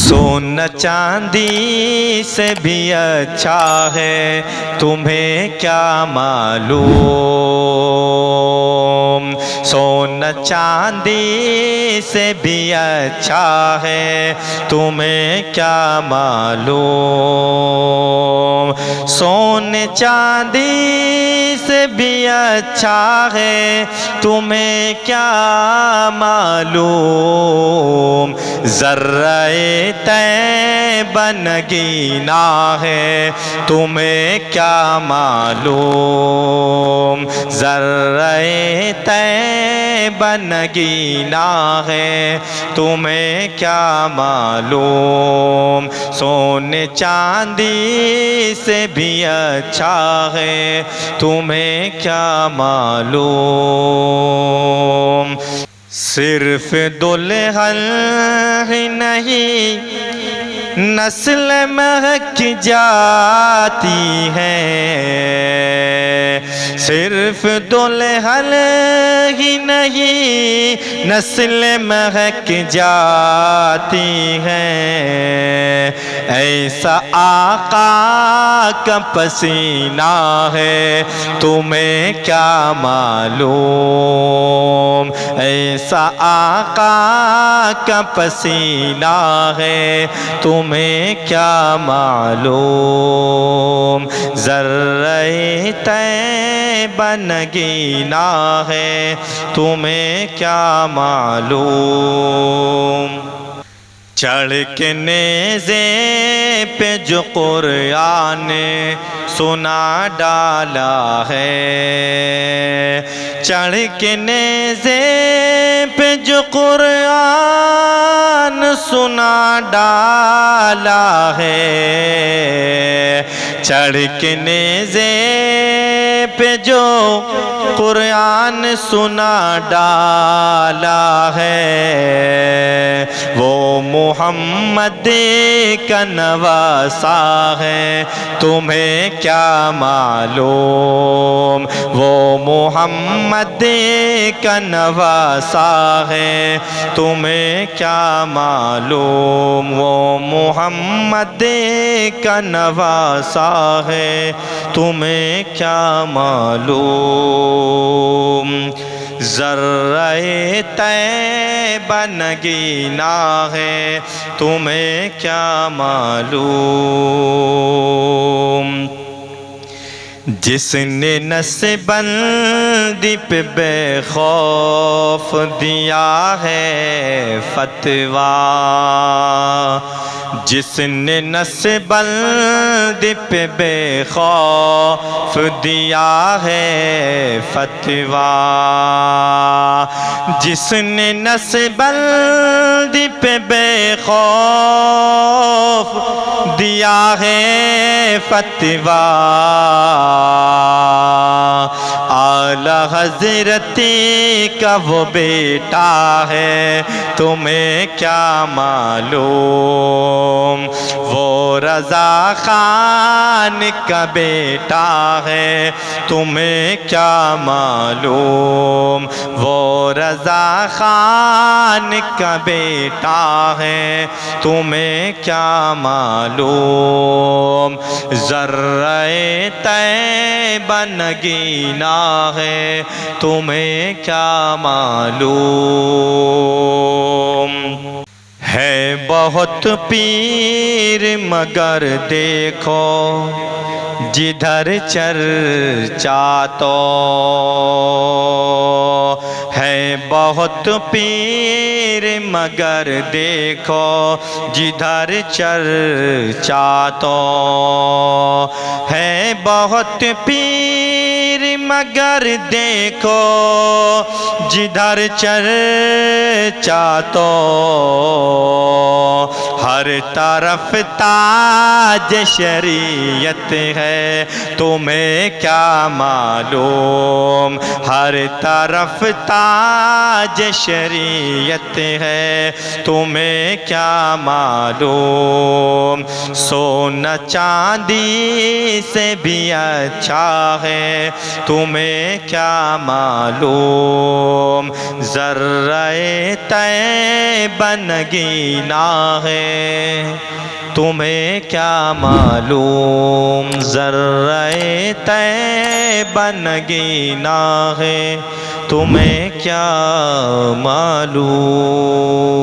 سونا چاندی سے بھی اچھا ہے، تمہیں کیا معلوم؟ سونا چاندی سے بھی اچھا ہے، تمہیں کیا معلوم؟ سونے چاندی سے بھی اچھا ہے، تمہیں کیا معلوم؟ ذرہ طیبہ نگینا ہے، تمہیں کیا معلوم؟ ذرہ طیبہ نگینا ہے، تمہیں کیا معلوم؟ سونے چاندی سے بھی اچھا ہے، تمہیں کیا معلوم؟ صرف دلہن ہی نہیں نسل مہک جاتی ہے، صرف دلہن ہی نہیں نسل مہک جاتی ہے، ایسا آقا کا پسینہ ہے، تمہیں کیا معلوم؟ ایسا آقا کا پسینہ ہے، تمہیں کیا معلوم؟ ذرہ طیبہ نگینا ہے، تمہیں کیا معلوم؟ چڑھ کے نیزے پہ جو قرآن سنا ڈالا ہے، چڑھ کے نیزے پہ جو قرآن سنا ڈالا ہے، چڑھ کے نیزے پہ جو قرآن سنا ڈالا ہے، وہ محمد کا نواسا ہے، تمہیں کیا معلوم؟ وہ محمد کا نواسا ہے، تمہیں کیا معلوم؟ وہ محمد کا نواسا ہے، تمہیں کیا معلوم؟ ذرہ طیبہ نگینا ہے، تمہیں کیا معلوم؟ جس نے نسبندی پہ بے خوف دیا ہے فتویٰ، جس نے نسبندی پہ بے خوف دیا ہے فتویٰ، جس نے نسبندی پہ بے خوف دیا ہے فتویٰ، اعلیٰ حضرت کا وہ بیٹا ہے، تمہیں کیا معلوم؟ وہ رضا خان کا بیٹا ہے، تمہیں کیا معلوم؟ وہ رضا خان کا بیٹا ہے، تمہیں کیا معلوم؟ ذرہ طیبہ نگینا ہے، تمہیں کیا معلوم؟ ہے بہت پیر مگر دیکھو جدھر چرچا تو، ہے بہت پیر مگر دیکھو جدھر چرچا تو، ہے بہت پیر مگر دیکھو جدھر چرچا تو، ہر طرف تاج شریعت ہے، تمہیں کیا معلوم؟ ہر طرف تاج شریعت ہے، تمہیں کیا معلوم؟ سونا چاندی سے بھی اچھا ہے، تمہیں کیا معلوم؟ ذرہ طیبہ نگینا ہے، ہے تمہیں کیا معلوم ذرہ طیبہ نگینا ہے تمہیں کیا معلوم